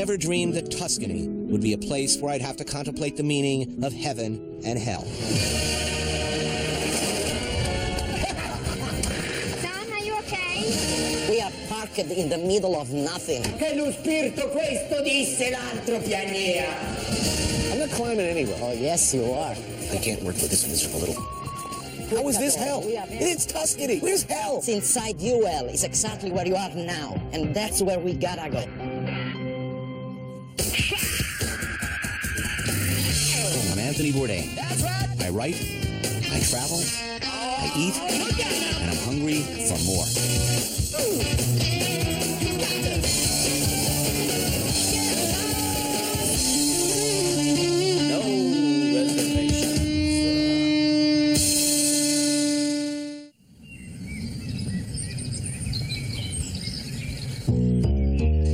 never dreamed that Tuscany would be a place where I'd have to contemplate the meaning of heaven and hell. Son, are you okay? We are parked in the middle of nothing. Che lo spirito questo disse l'altro pianea. I'm not climbing anywhere. Oh, yes, you are. I can't work with this miserable little... How is this hell? It's Tuscany. Where's hell? It's inside you, El. It's exactly where you are now. And that's where we gotta go. I'm Anthony Bourdain. That's right. I write, I travel, I eat, and I'm hungry for more. No reservations.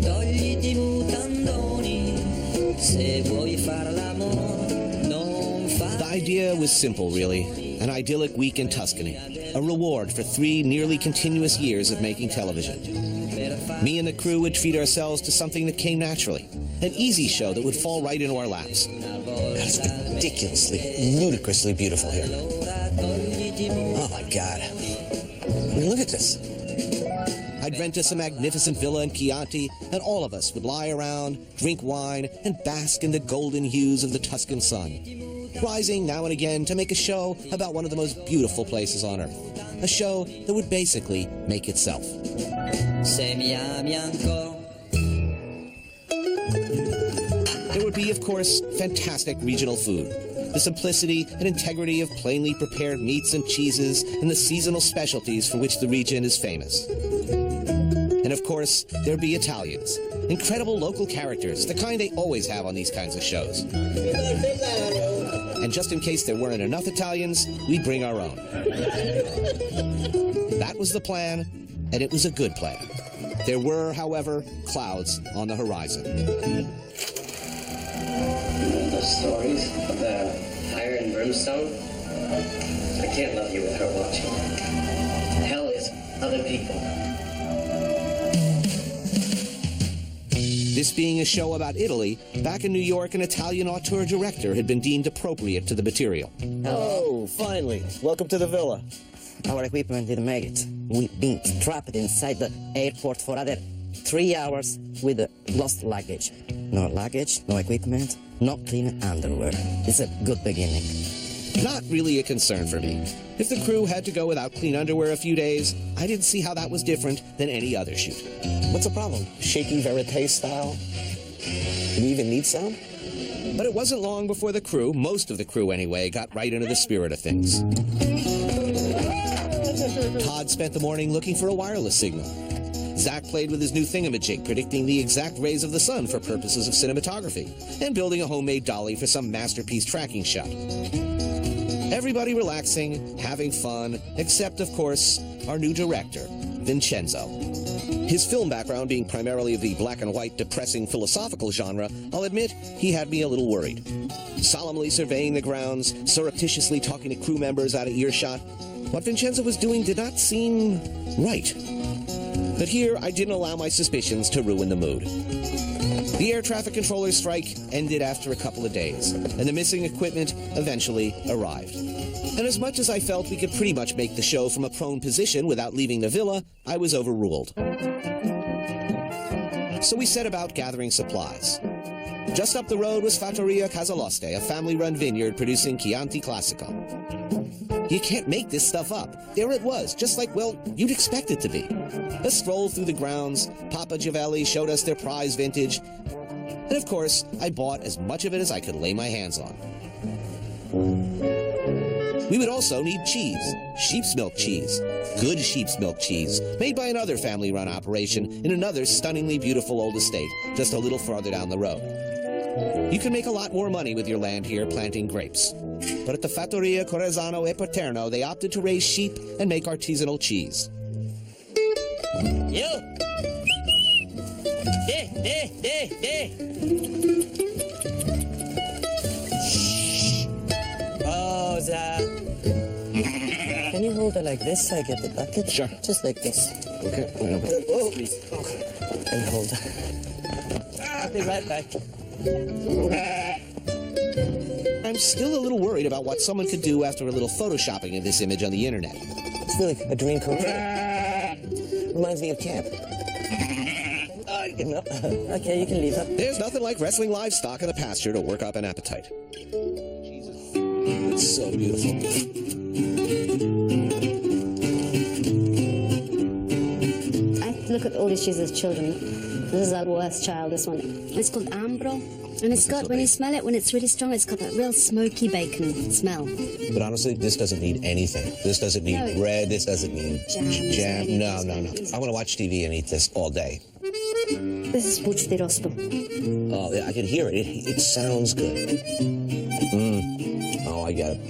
Togliti mutandoni, se vuoi fare l'amore, non fare. The idea was simple, really. An idyllic week in Tuscany. A reward for 3 nearly continuous years of making television. Me and the crew would treat ourselves to something that came naturally. An easy show that would fall right into our laps. God, it's ridiculously, ludicrously beautiful here. Oh, my God. I mean, look at this. I'd rent us a magnificent villa in Chianti, and all of us would lie around, drink wine, and bask in the golden hues of the Tuscan sun, rising now and again to make a show about one of the most beautiful places on earth. A show that would basically make itself. Se mi ami ancora. There would be, of course, fantastic regional food. The simplicity and integrity of plainly prepared meats and cheeses and the seasonal specialties for which the region is famous. And of course, there'd be Italians. Incredible local characters, the kind they always have on these kinds of shows. And just in case there weren't enough Italians, we'd bring our own. That was the plan, and it was a good plan. There were, however, clouds on the horizon. Those stories about fire and brimstone? I can't love you without watching. Hell is other people. This being a show about Italy, back in New York, an Italian auteur director had been deemed appropriate to the material. Oh, finally. Welcome to the villa. Our equipment didn't make it. We've been trapped inside the airport for other 3 hours with lost luggage. No luggage, no equipment, no clean underwear. It's a good beginning. Not really a concern for me. If the crew had to go without clean underwear a few days, I didn't see how that was different than any other shoot. What's the problem? Shaky verite style? Do we even need sound? But it wasn't long before the crew, most of the crew anyway, got right into the spirit of things. Todd spent the morning looking for a wireless signal. Zach played with his new thingamajig, predicting the exact rays of the sun for purposes of cinematography, and building a homemade dolly for some masterpiece tracking shot. Everybody relaxing, having fun, except, of course, our new director, Vincenzo. His film background being primarily of the black and white, depressing philosophical genre, I'll admit he had me a little worried. Solemnly surveying the grounds, surreptitiously talking to crew members out of earshot, what Vincenzo was doing did not seem right. But here, I didn't allow my suspicions to ruin the mood. The air traffic controller strike ended after a couple of days, and the missing equipment eventually arrived. And as much as I felt we could pretty much make the show from a prone position without leaving the villa, I was overruled. So we set about gathering supplies. Just up the road was Fattoria Casaloste, a family-run vineyard producing Chianti Classico. You can't make this stuff up. There it was, just like, well, you'd expect it to be. A stroll through the grounds, Papa Giovelli showed us their prize vintage, and of course, I bought as much of it as I could lay my hands on. We would also need cheese, sheep's milk cheese, good sheep's milk cheese, made by another family-run operation in another stunningly beautiful old estate, just a little farther down the road. You can make a lot more money with your land here planting grapes. But at the Fattoria Corezano e Paterno, they opted to raise sheep and make artisanal cheese. You! Can you move put it like this, I get the bucket. Sure. Just like this. Okay. Oh, please. And hold. I'll be right back. I'm still a little worried about what someone could do after a little photoshopping of this image on the internet. It's like a dream come true. Reminds me of camp. Okay, you can leave her. There's nothing like wrestling livestock in the pasture to work up an appetite. It's so beautiful. I look at all these cheeses as children. This is our worst child, this one. It's called Ambro. And it's got, when you smell it, when it's really strong, it's got that real smoky bacon smell. But honestly, this doesn't need anything. This doesn't need bread. This doesn't need jam. No. I want to watch TV and eat this all day. This is bucci di rospo. Oh, I can hear it. It sounds good. Oh, I get it.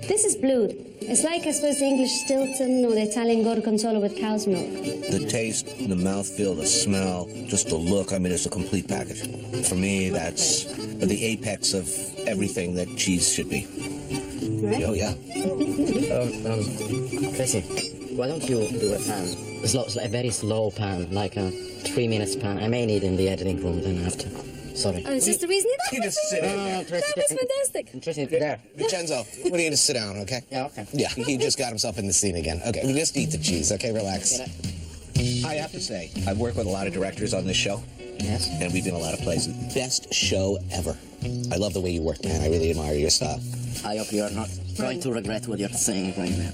This is blued. It's like, I suppose, the English Stilton or the Italian gorgonzola with cow's milk. The taste, the mouthfeel, the smell, just the look, I mean, it's a complete package. For me, that's the apex of everything that cheese should be. Right? Oh, yeah. Tracy, why don't you do a pan? A very slow pan, like a 3 minutes pan. I may need in the editing room then after. Sorry. Oh, is this the reason You just sit down. Tracy, That was fantastic. Tracy, there. Vincenzo, what do you just sit down, okay? Yeah, okay. Yeah, he just got himself in the scene again. Okay, just eat the cheese, okay? Relax. I have to say, I've worked with a lot of directors on this show. Yes? And we've been a lot of places. Best show ever. I love the way you work, man. I really admire your style. I hope you're not going to regret what you're saying right now.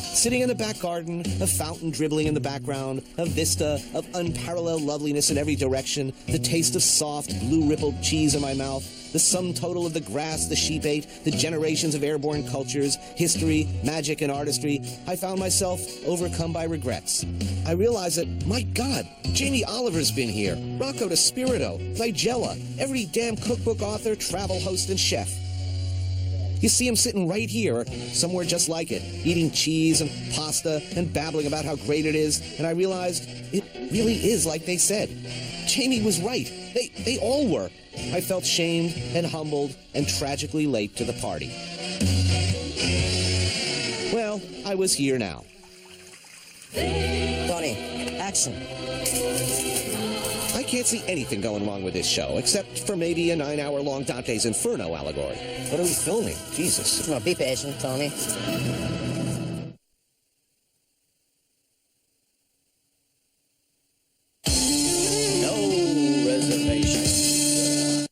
Sitting in the back garden, a fountain dribbling in the background, a vista of unparalleled loveliness in every direction, the taste of soft, blue-rippled cheese in my mouth, the sum total of the grass the sheep ate, the generations of airborne cultures, history, magic, and artistry, I found myself overcome by regrets. I realized that, my God, Jamie Oliver's been here, Rocco DeSpirito, Nigella, every damn cookbook author, travel host, and chef. You see him sitting right here, or somewhere just like it, eating cheese and pasta and babbling about how great it is, and I realized it really is like they said. Jamie was right. They all were. I felt shamed and humbled and tragically late to the party. Well, I was here now. Tony, action. I can't see anything going wrong with this show, except for maybe a 9-hour-long Dante's Inferno allegory. What are we filming? Jesus. No, be patient, Tony. No reservations.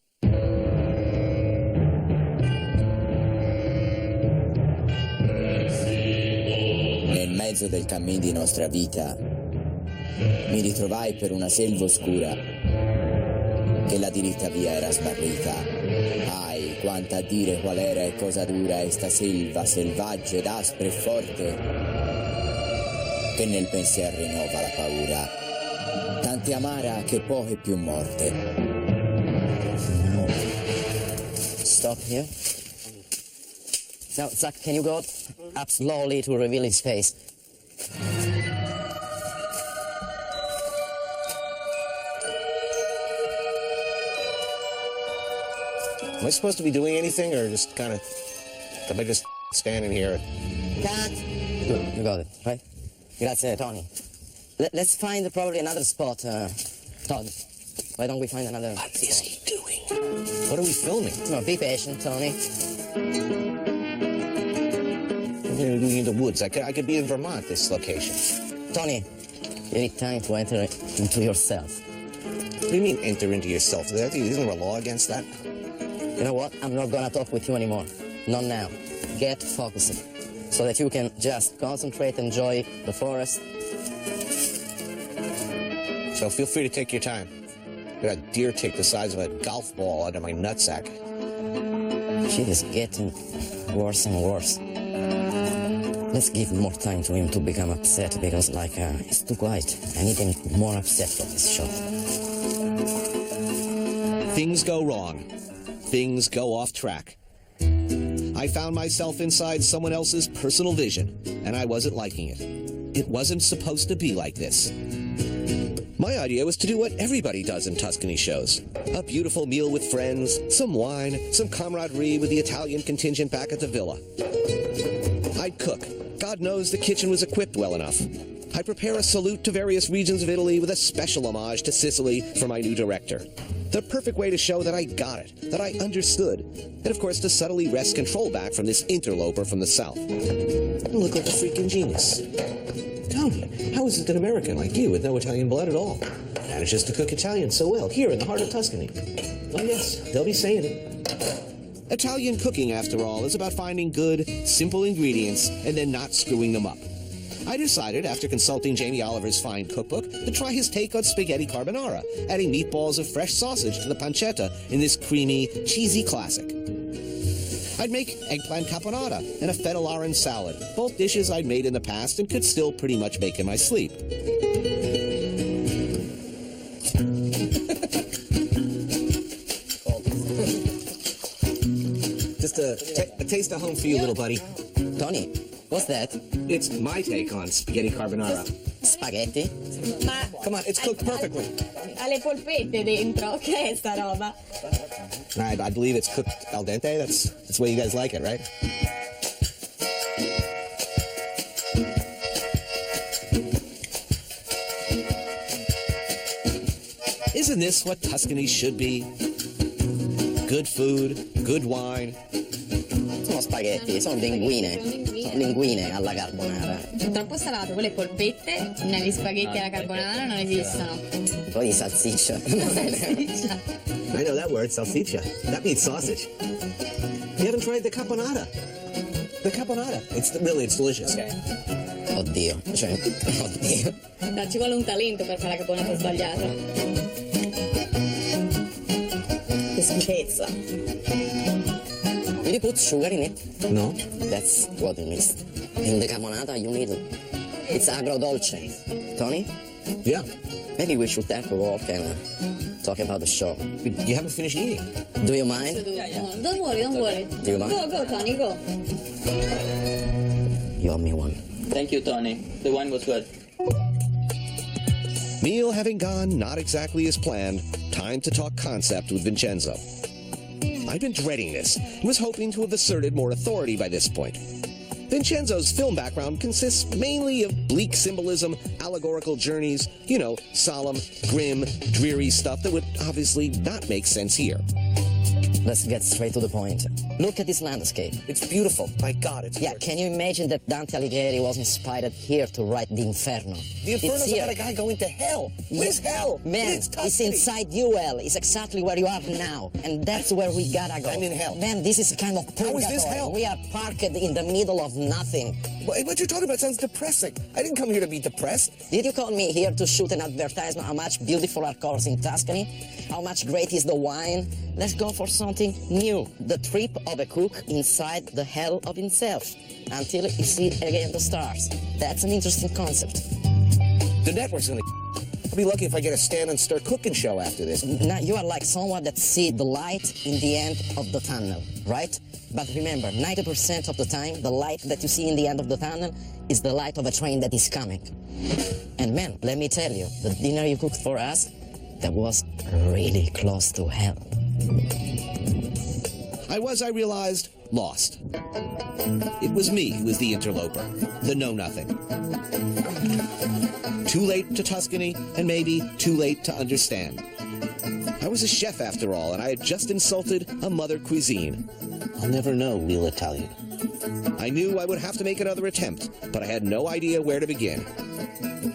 Nel mezzo del cammin di nostra vita mi ritrovai per una selva oscura che la diritta via era smarrita. Ai, quanta a dire qual era e cosa dura esta selva selvaggia ed aspra e forte, che nel pensier rinnova la paura, tanti amara che poche più morte. Stop here. Now, Zach, can you go up slowly to reveal his face? Am I supposed to be doing anything, or just kind of... Am I just standing here? Cut! Good, you got it, right? Grazie, Tony. Let's find probably another spot, Todd. Why don't we find another What is he doing? What are we filming? No, be patient, Tony. We're going to be in the woods. I could be in Vermont, this location. Tony, you need time to enter into yourself. What do you mean, enter into yourself? Isn't there a law against that? You know what? I'm not gonna talk with you anymore. Not now. Get focusing. So that you can just concentrate, enjoy the forest. So feel free to take your time. I got a deer tick the size of a golf ball under my nutsack. She is getting worse and worse. Let's give more time to him to become upset, because, it's too quiet. I need him more upset for this show. Things go wrong. Things go off track. I found myself inside someone else's personal vision, and I wasn't liking it. It wasn't supposed to be like this. My idea was to do what everybody does in Tuscany shows. A beautiful meal with friends, some wine, some camaraderie with the Italian contingent back at the villa. I I'd cook. God knows the kitchen was equipped well enough. I'd prepare a salute to various regions of Italy with a special homage to Sicily for my new director. The perfect way to show that I got it, that I understood, and of course to subtly wrest control back from this interloper from the south. You look like a freaking genius. Tony, how is it an American like you with no Italian blood at all manages to cook Italian so well here in the heart of Tuscany? Oh yes, they'll be saying it. Italian cooking, after all, is about finding good, simple ingredients and then not screwing them up. I decided, after consulting Jamie Oliver's fine cookbook, to try his take on spaghetti carbonara, adding meatballs of fresh sausage to the pancetta in this creamy, cheesy classic. I'd make eggplant caponata and a feta Laran salad, both dishes I'd made in the past and could still pretty much make in my sleep. Just a taste of home for you, little buddy. Tony, what's that? It's my take on spaghetti carbonara. Spaghetti? Ma Come on, it's cooked perfectly. ha le polpette dentro, che è sta roba? I believe it's cooked al dente. That's the way you guys like it, right? Isn't this what Tuscany should be? Good food, good wine. Sono spaghetti, sono linguine alla carbonara. È troppo salato, quelle polpette negli spaghetti alla carbonara non esistono. Un po' di salsiccia. Salsiccia. I know that word, salsiccia. That means sausage. You haven't tried the caponata. The caponata. It's delicious. Oddio, oddio. No, ci vuole un talento per fare la caponata sbagliata. Che schifezza. Did you put sugar in it? No? That's what you missed. In the caponata you need it's agrodolce. Tony? Yeah. Maybe we should take a walk and talk about the show. You haven't finished eating. Do you mind? No, don't worry. Do you mind? Go, Tony, go. You owe me one. Thank you, Tony. The wine was good. Meal having gone not exactly as planned, time to talk concept with Vincenzo. I'd been dreading this and was hoping to have asserted more authority by this point. Vincenzo's film background consists mainly of bleak symbolism, allegorical journeys, solemn, grim, dreary stuff that would obviously not make sense here. Let's get straight to the point. Look at this landscape. It's beautiful. My God, it's Yeah, gorgeous. can you imagine that Dante Alighieri was inspired here to write the Inferno? The Inferno's It's here. about a guy going to hell. Where's hell? Man, It's it's Tuscany. inside you, El. It's exactly where you are now. And that's where we gotta go. I'm in hell. Man, this is a kind of purgatory. How is this hell? We are parked in the middle of nothing. What you're talking about sounds depressing. I didn't come here to be depressed. Did you call me here to shoot an advertisement how much beautiful are cars in Tuscany? How much great is the wine? Let's go for something new. The trip of a cook inside the hell of himself until he sees again the stars. That's an interesting concept. The network's gonna. I'll be lucky if I get a stand and stir cooking show after this. Now you are like someone that sees the light in the end of the tunnel, right? But remember, 90% of the time, the light that you see in the end of the tunnel is the light of a train that is coming. And man, let me tell you, the dinner you cooked for us, that was really close to hell. I realized, lost. It was me who was the interloper, the know-nothing. Too late to Tuscany, and maybe too late to understand. I was a chef after all, and I had just insulted a mother cuisine. I'll never know real Italian. I knew I would have to make another attempt, but I had no idea where to begin.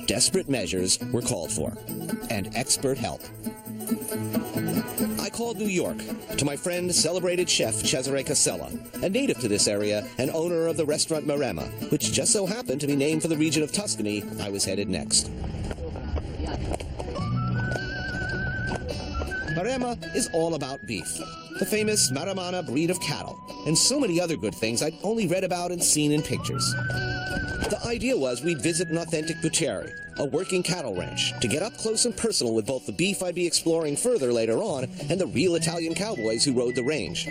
Desperate measures were called for, and expert help. I called New York to my friend, celebrated chef Cesare Casella, a native to this area and owner of the restaurant Maremma, which just so happened to be named for the region of Tuscany I was headed next. Maremma is all about beef, the famous Maremmana breed of cattle, and so many other good things I'd only read about and seen in pictures. The idea was we'd visit an authentic butchery, a working cattle ranch, to get up close and personal with both the beef I'd be exploring further later on and the real Italian cowboys who rode the range.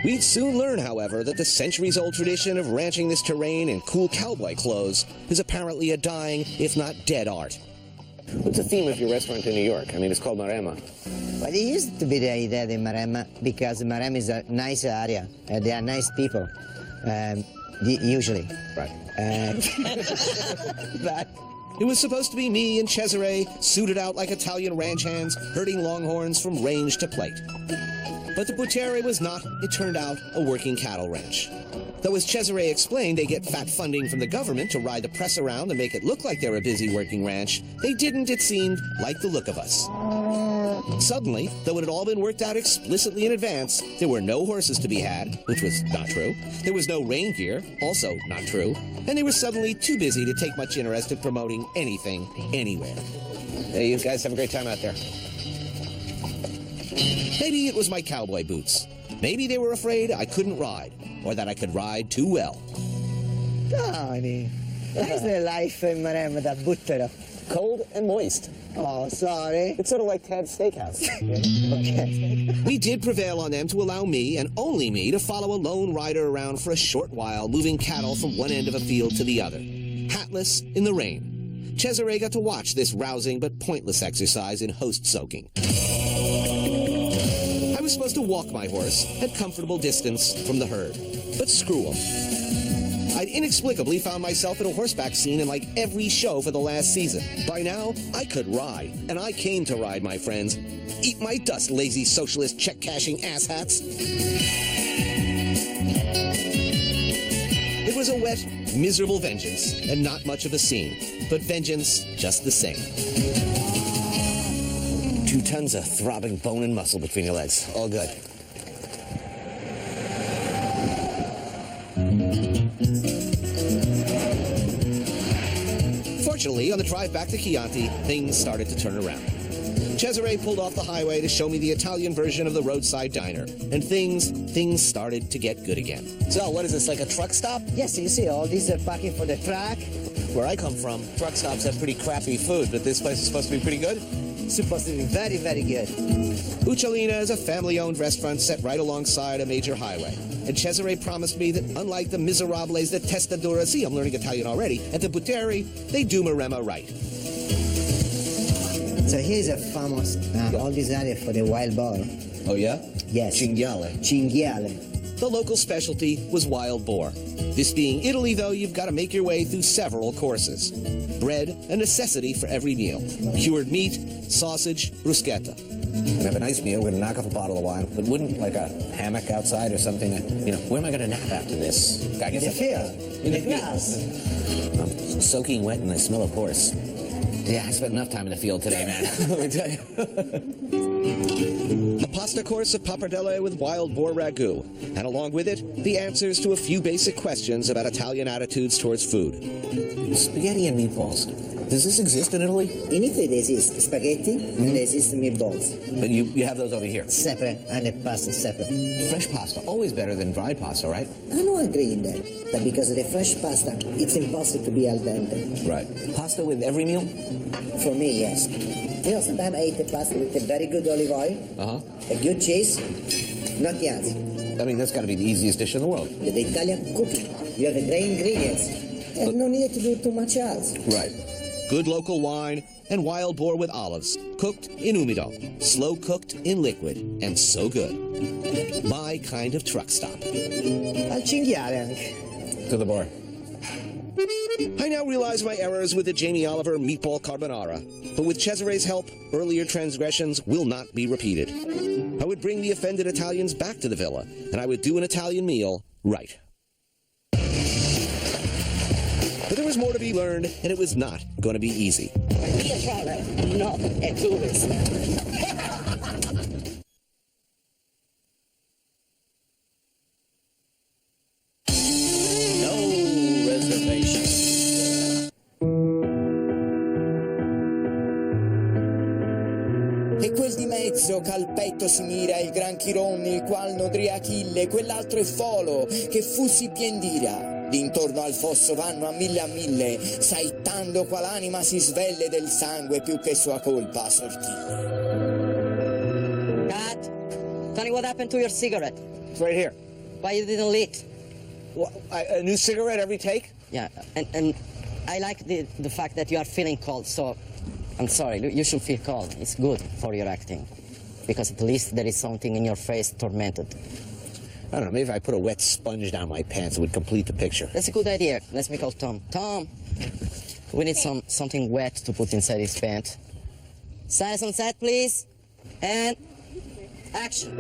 We'd soon learn, however, that the centuries-old tradition of ranching this terrain in cool cowboy clothes is apparently a dying, if not dead, art. What's the theme of your restaurant in New York? I mean, it's called Maremma. Well, it used to be the idea in Maremma because Maremma is a nice area and they are nice people. Usually. Right. But It was supposed to be me and Cesare, suited out like Italian ranch hands, herding longhorns from range to plate. But the Bourdain was not, it turned out, a working cattle ranch. Though as Cesare explained, they get fat funding from the government to ride the press around and make it look like they're a busy working ranch, they didn't, it seemed, like the look of us. Suddenly, though it had all been worked out explicitly in advance, there were no horses to be had, which was not true. There was no reindeer, also not true. And they were suddenly too busy to take much interest in promoting anything, anywhere. Hey, you guys have a great time out there. Maybe it was my cowboy boots. Maybe they were afraid I couldn't ride, or that I could ride too well. Tony, how's the life in Maremma da Buttero? Cold and moist. Oh, sorry. It's sort of like Tad's Steakhouse. Okay. We did prevail on them to allow me, and only me, to follow a lone rider around for a short while, moving cattle from one end of a field to the other, hatless in the rain. Cesare got to watch this rousing but pointless exercise in host soaking. I was supposed to walk my horse at comfortable distance from the herd, but screw 'em. I'd inexplicably found myself in a horseback scene in like every show for the last season. By now, I could ride, and I came to ride, my friends. Eat my dust, lazy socialist check-cashing asshats. It was a wet, miserable vengeance, and not much of a scene, but vengeance just the same. 2 tons of throbbing bone and muscle between your legs. All good. Fortunately, on the drive back to Chianti, things started to turn around. Cesare pulled off the highway to show me the Italian version of the roadside diner, and things started to get good again. So, what is this, like a truck stop? Yes, you see, all these are parking for the truck. Where I come from, truck stops have pretty crappy food, but this place is supposed to be pretty good? Supposed to be very, very good. Uccellina is a family-owned restaurant set right alongside a major highway. And Cesare promised me that unlike the miserables de testadura, see, I'm learning Italian already, at the Bourdain, they do Maremma right. So here's a famous, all this area for the wild boar. Oh, yeah? Yes. Cinghiale. Cinghiale. The local specialty was wild boar. This being Italy, though, you've got to make your way through several courses. Bread, a necessity for every meal. Cured meat, sausage, bruschetta. We have a nice meal, we're going to knock off a bottle of wine, but wouldn't like a hammock outside or something that, where am I going to nap after this? I guess In the field. In the grass. I'm soaking wet and I smell of horse. Yeah, I spent enough time in the field today, man. Let me tell you. A pasta course of pappardelle with wild boar ragu, and along with it, the answers to a few basic questions about Italian attitudes towards food. Spaghetti and meatballs. Does this exist in Italy? In Italy, there is spaghetti and there is meatballs. But you have those over here? Separate, and the pasta separate. Fresh pasta, always better than dried pasta, right? I don't agree in that. But because of the fresh pasta, it's impossible to be al dente. Right. Pasta with every meal? For me, yes. Sometimes I eat the pasta with a very good olive oil, a good cheese, not else. I mean, that's got to be the easiest dish in the world. The Italian cooking. You have the great ingredients. And no need to do too much else. Right. Good local wine and wild boar with olives, cooked in umido, slow cooked in liquid, and so good. My kind of truck stop. Al cinghiale. To the bar. I now realize my errors with the Jamie Oliver meatball carbonara, but with Cesare's help, earlier transgressions will not be repeated. I would bring the offended Italians back to the villa, and I would do an Italian meal right. But there was more to be learned, and it was not going to be easy. Be a traveler, not a tourist. No reservations. E quel di mezzo ch'al petto si mira il gran Chiron, il qual nodrì Achille, quell'altro è Folo, che fu si pien d'ira. D'intorno al fosso vanno a mille, saettando qual anima si svelle del sangue più che sua colpa sortille. Cat, Tony, what happened to your cigarette? It's right here. Why you didn't lit? What, a new cigarette every take? Yeah, and I like the fact that you are feeling cold, so I'm sorry, you should feel cold. It's good for your acting, because at least there is something in your face tormented. I don't know, maybe if I put a wet sponge down my pants, it would complete the picture. That's a good idea. Let me call Tom. Tom, we need something wet to put inside his pants. Silence on set, please. And action.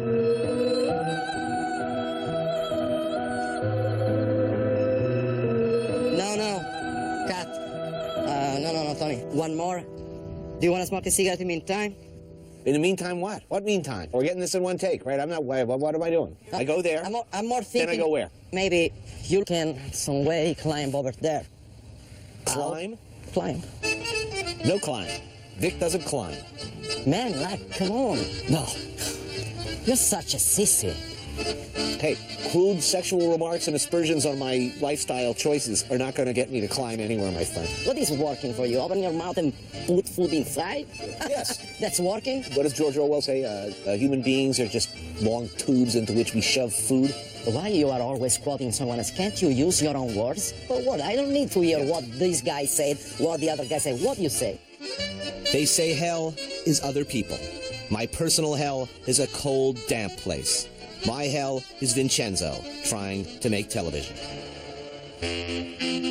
No. Cut. No, Tony. One more. Do you want to smoke a cigarette in the meantime? In the meantime, what? What meantime? We're getting this in one take, right? I'm not, what am I doing? I go there. I'm more thinking. Then I go where? Maybe you can, some way, climb over there. Climb? Climb. No climb. Vic doesn't climb. Man, like, come on. No. You're such a sissy. Hey, crude sexual remarks and aspersions on my lifestyle choices are not going to get me to climb anywhere, my friend. What is working for you? Open your mouth and put food inside? Yes. That's working? What does George Orwell say? Human beings are just long tubes into which we shove food. Why you are always quoting someone else? Can't you use your own words? For what? I don't need to hear what this guy said, what the other guy said. What you say? They say hell is other people. My personal hell is a cold, damp place. My hell is Vincenzo, trying to make television.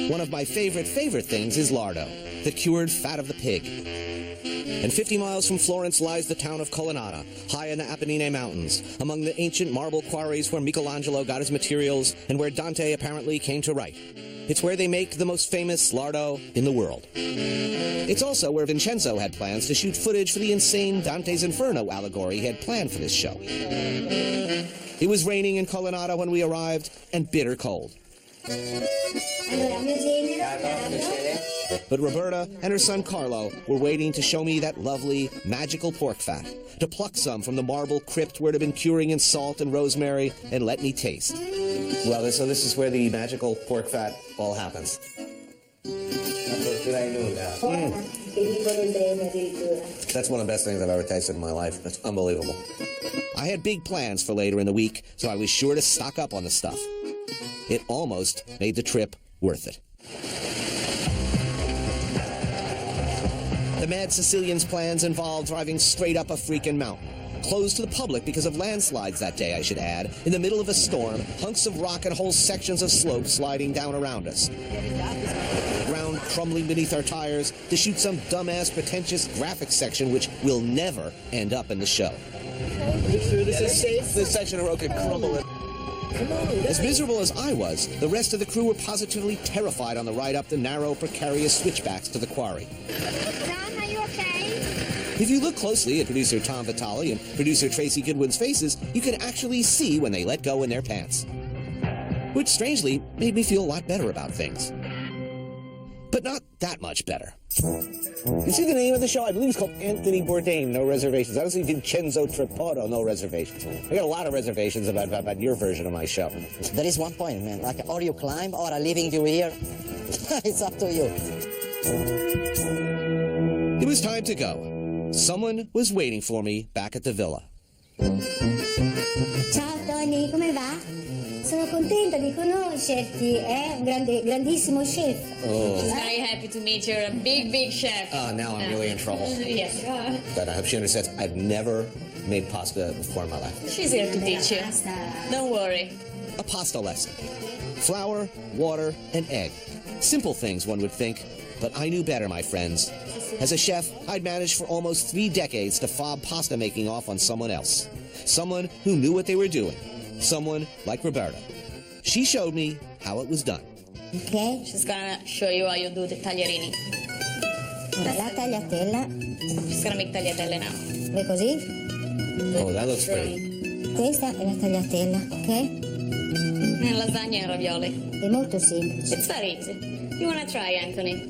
One of my favorite things is lardo, the cured fat of the pig. And 50 miles from Florence lies the town of Colonnata, high in the Apennine Mountains, among the ancient marble quarries where Michelangelo got his materials and where Dante apparently came to write. It's where they make the most famous lardo in the world. It's also where Vincenzo had plans to shoot footage for the insane Dante's Inferno allegory he had planned for this show. It was raining in Colonnata when we arrived, and bitter cold. But Roberta and her son Carlo were waiting to show me that lovely, magical pork fat, to pluck some from the marble crypt where it had been curing in salt and rosemary, and let me taste. Well, so this is where the magical pork fat all happens. That's one of the best things I've ever tasted in my life. That's unbelievable. I had big plans for later in the week, so I was sure to stock up on the stuff. It almost made the trip worth it. The mad Sicilian's plans involved driving straight up a freaking mountain. Closed to the public because of landslides that day, I should add. In the middle of a storm, hunks of rock and whole sections of slope sliding down around us. Ground crumbling beneath our tires to shoot some dumbass, pretentious graphics section which will never end up in the show. This is safe. This section of road could crumble it. As miserable as I was, the rest of the crew were positively terrified on the ride up the narrow, precarious switchbacks to the quarry. Tom, are you okay? If you look closely at producer Tom Vitale and producer Tracy Goodwin's faces, you can actually see when they let go in their pants. Which, strangely, made me feel a lot better about things. But not that much better. You see the name of the show? I believe it's called Anthony Bourdain, No Reservations. I don't see Vincenzo Tripodi, No Reservations. I got a lot of reservations about your version of my show. There is one point, man. Like, or you climb, or I'm leaving you here. It's up to you. It was time to go. Someone was waiting for me back at the villa. Ciao Tony, come va? Sono contenta di conoscerti, un grandissimo chef. She's very happy to meet you. You're a big chef. Now I'm really in trouble. Yes. But I hope she understands I've never made pasta before in my life. She's here to teach you. Don't worry. A pasta lesson. Flour, water, and egg. Simple things, one would think. But I knew better, my friends. As a chef, I'd managed for almost 3 decades to fob pasta making off on someone else. Someone who knew what they were doing. Someone like Roberta. She showed me how it was done. Ok. She's gonna show you how you do the taglierini. La tagliatella. She's gonna make tagliatelle now. È così? Oh, that looks pretty. Questa è la tagliatella, ok? And lasagna and ravioli. È molto semplice. It's very easy. You wanna try, Anthony?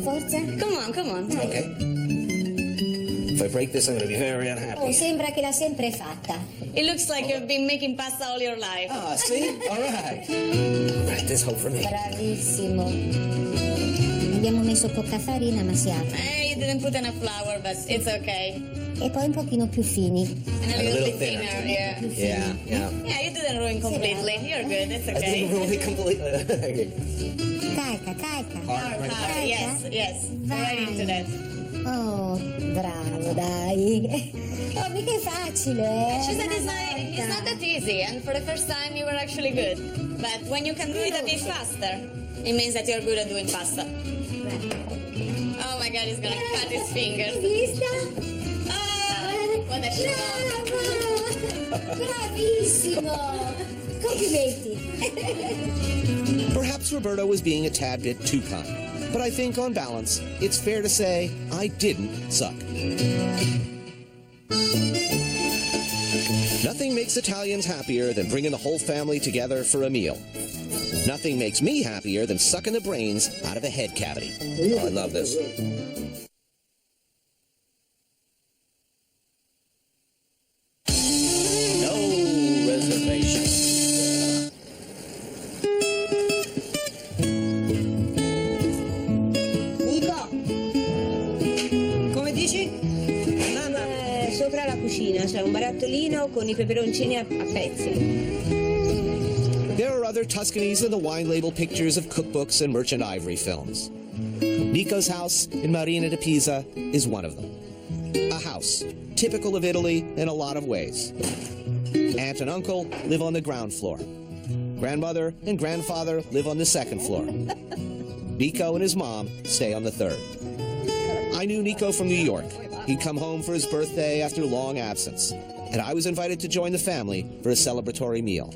Forza? Come on. Okay. If I break this, I'm going to be very unhappy. Oh, sembra che l'ha sempre fatta. It looks like you've been making pasta all your life. Ah, see? All right. There's hope for me. Bravissimo. Abbiamo messo poca farina, ma si apre. You didn't put enough flour, but it's okay. E poi un pochino più fini. And a little bit thinner, yeah. Yeah. Yeah, you didn't ruin completely. You're good, it's okay. I didn't really completely. Carica. Yes. Right into that. Oh, bravo, dai. Oh, mica è facile, eh? She said it's not that easy, and for the first time you were actually good. But when you can do it a bit faster, it means that you're good at doing pasta. Oh my God, he's gonna cut his fingers. Vista? Oh, what a Bravo! Bravissimo! Complimenti. Perhaps Roberto was being a tad bit too kind, but I think on balance, it's fair to say I didn't suck. Nothing makes Italians happier than bringing the whole family together for a meal. Nothing makes me happier than sucking the brains out of a head cavity. Oh, I love this. No reservations. Nico, come dici? Mamma, sopra la cucina c'è un barattolino con i peperoncini a pezzi. There are other Tuscanys in the wine label pictures of cookbooks and merchant ivory films. Nico's house in Marina di Pisa is one of them. A house, typical of Italy in a lot of ways. Aunt and uncle live on the ground floor. Grandmother and grandfather live on the second floor. Nico and his mom stay on the third. I knew Nico from New York. He'd come home for his birthday after long absence, and I was invited to join the family for a celebratory meal.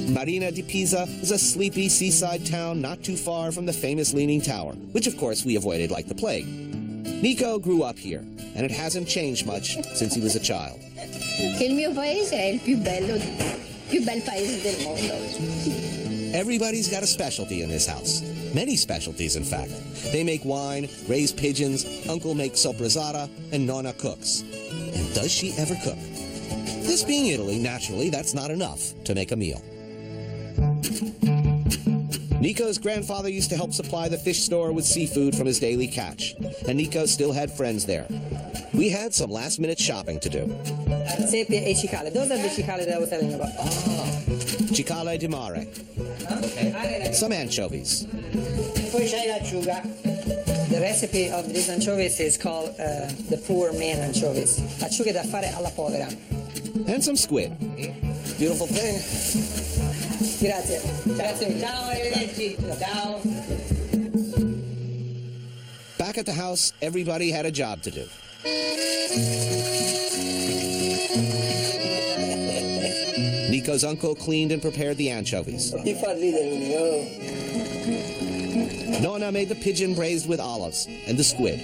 Marina di Pisa is a sleepy seaside town not too far from the famous Leaning Tower, which of course we avoided like the plague. Nico grew up here, and it hasn't changed much since he was a child. Che il mio paese è il più bel paese del mondo. Everybody's got a specialty in this house. Many specialties, in fact. They make wine, raise pigeons, uncle makes soppressata, and nonna cooks. And does she ever cook? This being Italy, naturally, that's not enough to make a meal. Nico's grandfather used to help supply the fish store with seafood from his daily catch, and Nico still had friends there. We had some last-minute shopping to do. Seppie e cicale. Dove è il cicale della botella? Cicale di mare. Some anchovies. Poi c'hai l'acciuga. The recipe of these anchovies is called the poor man anchovies. Acciughe da fare alla povera. And some squid. Beautiful thing. Grazie. Grazie. Ciao, arrivederci. Ciao. Back at the house, everybody had a job to do. Nico's uncle cleaned and prepared the anchovies. Ti fa ridere, oh. Nonna made the pigeon braised with olives and the squid.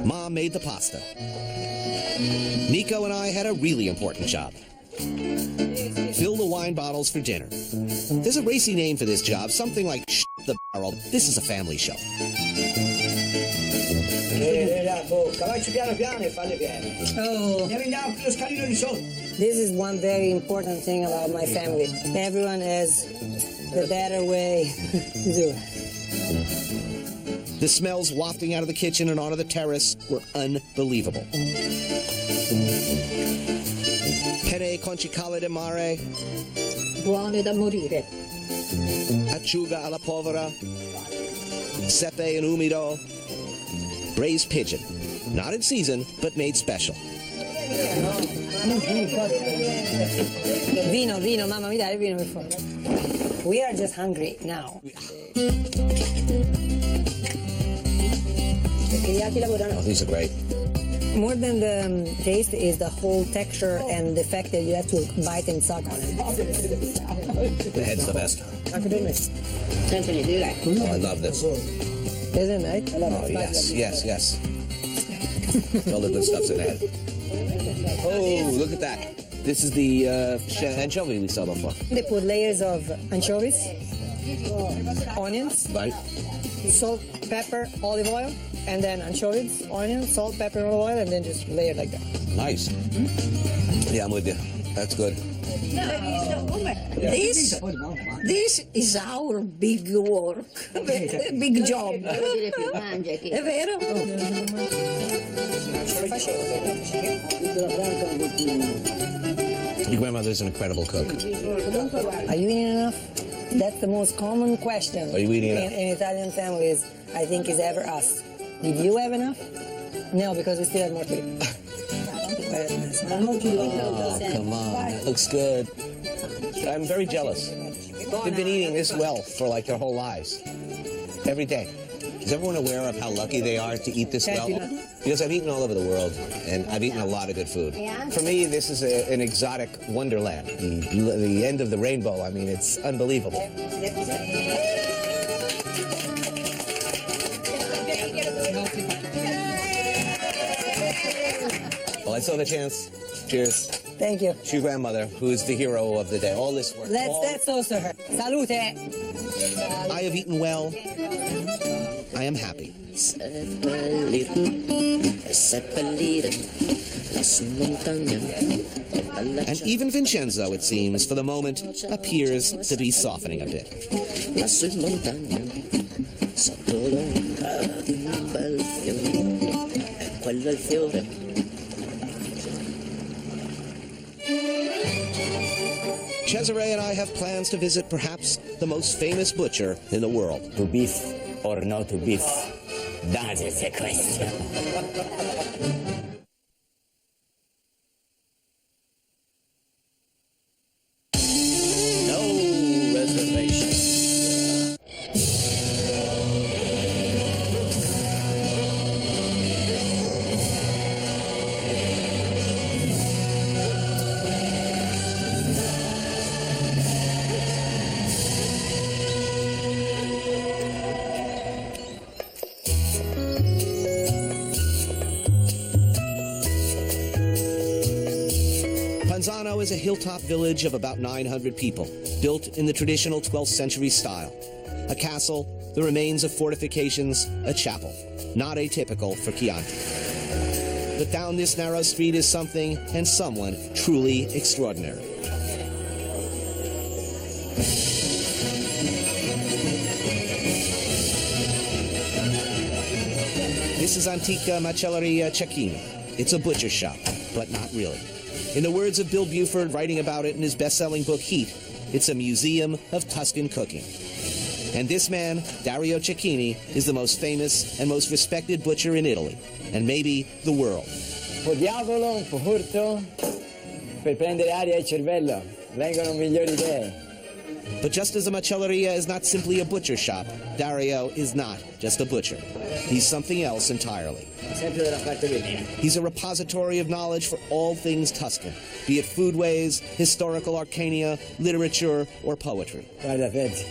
Mom made the pasta. Nico and I had a really important job. Fill the wine bottles for dinner. There's a racy name for this job, something like the barrel. This is a family show. Oh. This is one very important thing about my family. Everyone has the better way to do it. The smells wafting out of the kitchen and onto the terrace were unbelievable. Penne con cicale di mare. Buone da morire. Acciuga alla povera. Sepe in umido. Braised pigeon. Not in season, but made special. Vino, mamma mi dai il vino per favore. We are just hungry now. Oh, these are great. More than the taste is the whole texture and the fact that you have to bite and suck on it. The head's the best. Something you do like. Oh, I love this. Isn't it? Oh, yes. All the good stuff's in the head. Oh, look at that. This is the anchovy we saw before. They put layers of anchovies, onions, Right. salt, pepper, olive oil, and then anchovies, onions, salt, pepper, olive oil, and then just lay it like that. Nice. Yeah, I'm with you. That's good. This is our big work, big job. È vero? Your grandmother's an incredible cook. Are you eating enough? That's the most common question Are you eating enough? in Italian families, I think, is ever asked. Did you have enough? No, because we still have more to eat. Oh, come on. That looks good. I'm very jealous. They've been eating this well for like their whole lives. Every day. Is everyone aware of how lucky they are to eat this well? Because I've eaten all over the world, and I've eaten a lot of good food. For me, this is an exotic wonderland. The end of the rainbow, I mean, it's unbelievable. Well, I saw the chance. Cheers. Thank you. To your grandmother, who is the hero of the day. All this work. Let's toast to her. Salute. I have eaten well. I am happy. And even Vincenzo, it seems, for the moment, appears to be softening a bit. Cesare and I have plans to visit perhaps the most famous butcher in the world. To beef or not to beef, that is the question. No reservations. Panzano is a hilltop village of about 900 people, built in the traditional 12th century style. A castle, the remains of fortifications, a chapel. Not atypical for Chianti. But down this narrow street is something and someone truly extraordinary. This is Antica Macelleria Cecchini. It's a butcher shop, but not really. In the words of Bill Buford writing about it in his best-selling book Heat, it's a museum of Tuscan cooking. And this man, Dario Cecchini, is the most famous and most respected butcher in Italy, and maybe the world. Un po' diavolo, un po' furto, per prendere aria e cervello. Vengono migliori idee. But just as a macelleria is not simply a butcher shop, Dario is not just a butcher. He's something else entirely. He's a repository of knowledge for all things Tuscan, be it foodways, historical arcana, literature, or poetry.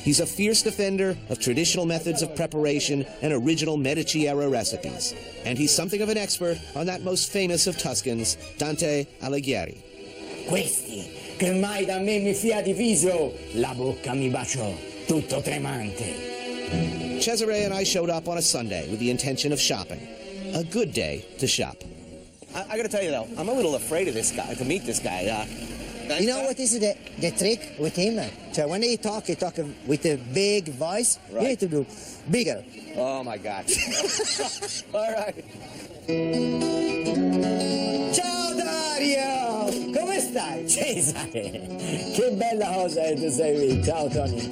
He's a fierce defender of traditional methods of preparation and original Medici-era recipes. And he's something of an expert on that most famous of Tuscans, Dante Alighieri. Questi, che mai da me mi sia diviso, la bocca mi baciò, tutto tremante. Cesare and I showed up on a Sunday with the intention of shopping. A good day to shop. I gotta tell you though, I'm a little afraid of this guy, to meet this guy. You know what is the trick with him? So when he talk with a big voice. Right. You need to do bigger. Oh my God. All right. Ciao Dario! Come stai? Cesare! Che bella cosa che tu sei qui. Ciao Tony.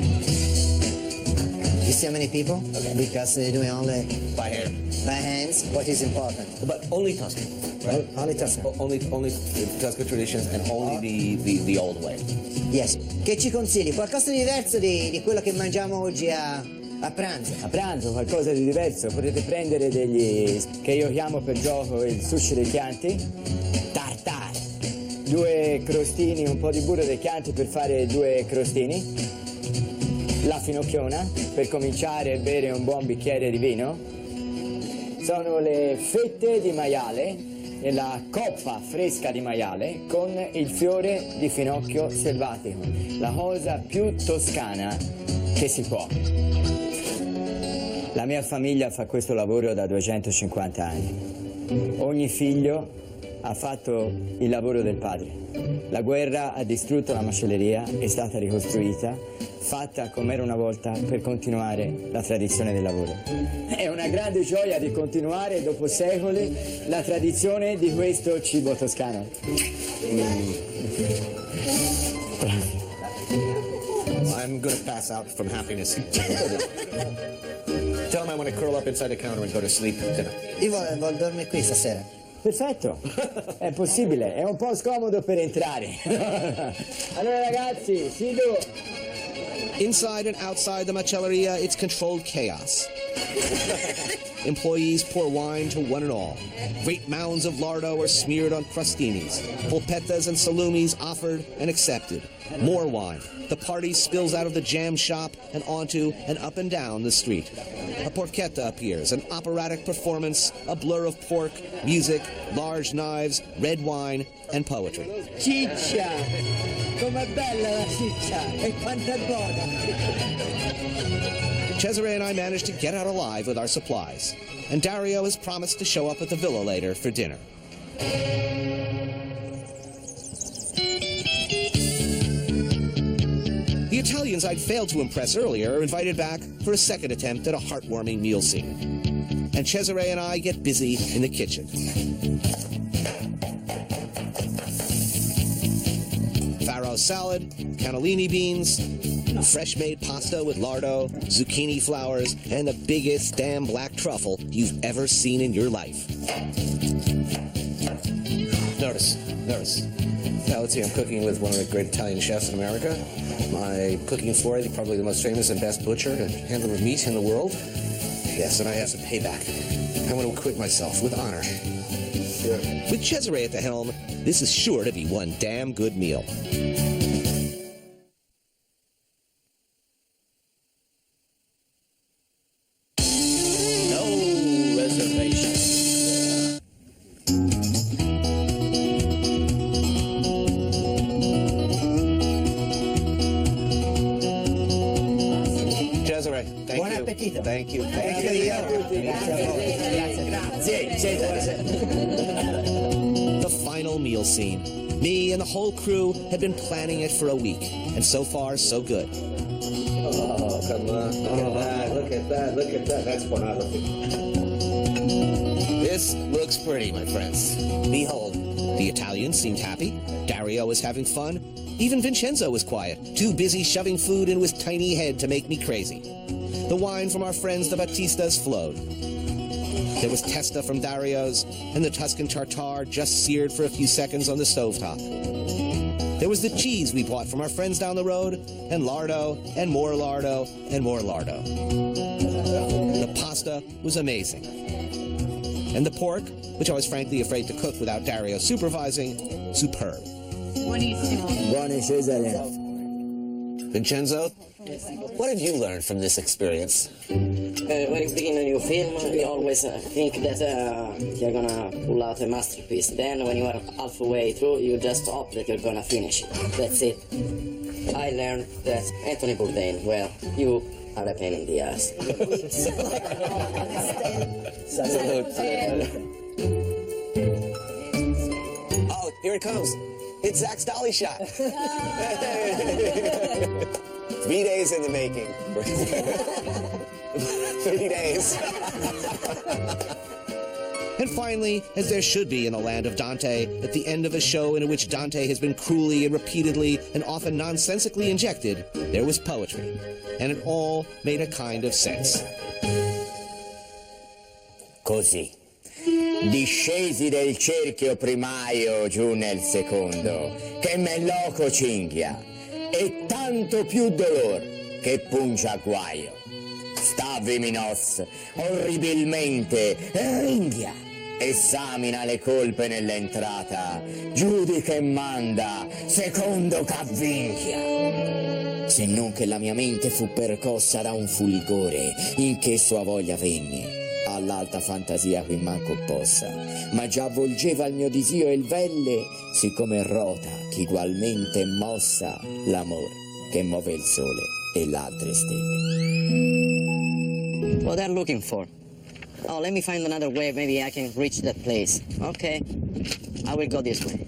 You see how many people? Okay. Because they're doing only by hand. By hands. What is important? But only Tuscan, right? Only Tuscan. Only Tuscan traditions and only the old way. Yes. Che ci consigli? Qualcosa di diverso di quello che mangiamo oggi a pranzo? A pranzo qualcosa di diverso. Potete prendere degli, che io chiamo per gioco il sushi dei Chianti, tartare. 2 crostini, un po' di burro dei Chianti per fare 2 crostini. La finocchiona, per cominciare a bere un buon bicchiere di vino. Sono le fette di maiale e la coppa fresca di maiale con il fiore di finocchio selvatico. La cosa più toscana che si può. La mia famiglia fa questo lavoro da 250 anni. Ogni figlio ha fatto il lavoro del padre. La guerra ha distrutto la macelleria, è stata ricostruita, fatta come era una volta per continuare la tradizione del lavoro. È una grande gioia di continuare dopo secoli la tradizione di questo cibo toscano. I'm going to pass out from happiness. Tell him I want to curl up inside the counter and go to sleep tonight. Io voglio dormire qui stasera. Perfetto, è possibile, è un po' scomodo per entrare. Allora ragazzi, sido. Inside and outside the macelleria, it's controlled chaos. Employees pour wine to one and all. Great mounds of lardo are smeared on crostinis. Polpettas and salumis offered and accepted. More wine. The party spills out of the jam shop and onto and up and down the street. A porchetta appears, an operatic performance, a blur of pork, music, large knives, red wine, and poetry. Ciccia! Com'è bella la ciccia! E quanto è buona! Cesare and I managed to get out alive with our supplies, and Dario has promised to show up at the villa later for dinner. The Italians I'd failed to impress earlier are invited back for a second attempt at a heartwarming meal scene. And Cesare and I get busy in the kitchen. Farro salad, cannellini beans, fresh-made pasta with lardo, zucchini flowers, and the biggest damn black truffle you've ever seen in your life. Notice. Now let's see, I'm cooking with one of the great Italian chefs in America. My cooking for it, probably the most famous and best butcher and handler of meat in the world. Yes, and I have some payback. I want to acquit myself with honor. With Cesare at the helm, this is sure to be one damn good meal. Buon appetito. Thank you. The final meal scene. Me and the whole crew had been planning it for a week, and so far, so good. Oh, come on. Look at that. That's pornography. This looks pretty, my friends. Behold. The Italians seemed happy. Dario was having fun. Even Vincenzo was quiet, too busy shoving food into his tiny head to make me crazy. The wine from our friends the Battistas flowed. There was testa from Dario's, and the Tuscan tartare just seared for a few seconds on the stovetop. There was the cheese we bought from our friends down the road, and lardo, and more lardo, and more lardo. The pasta was amazing. And the pork, which I was frankly afraid to cook without Dario supervising, superb. Buone Cesare. Vincenzo, what have you learned from this experience? When you begin a new film, you always think that you're gonna pull out a masterpiece. Then when you are halfway through, you just hope that you're gonna finish it. That's it. I learned that Anthony Bourdain, well, you are a pain in the ass. Oh, here it comes. It's Zach's dolly shot. 3 days in the making. 3 days. And finally, as there should be in the land of Dante, at the end of a show in which Dante has been cruelly and repeatedly and often nonsensically injected, there was poetry. And it all made a kind of sense. Così. Discesi del cerchio primario giù nel secondo, che me loco cinghia, e tanto più dolor che pungia guaio. Stavi minos, orribilmente, ringhia, esamina le colpe nell'entrata, giudica e manda, secondo c'avvinchia. Se non che la mia mente fu percossa da un fulgore, in che sua voglia venne, all'alta fantasia qui manco possa, ma già volgeva il mio disio e il velle, siccome rota, ch'igualmente mossa, l'amor che muove il sole e le altre stelle. What they're looking for. Oh, let me find another way. Maybe I can reach that place. Okay, I will go this way.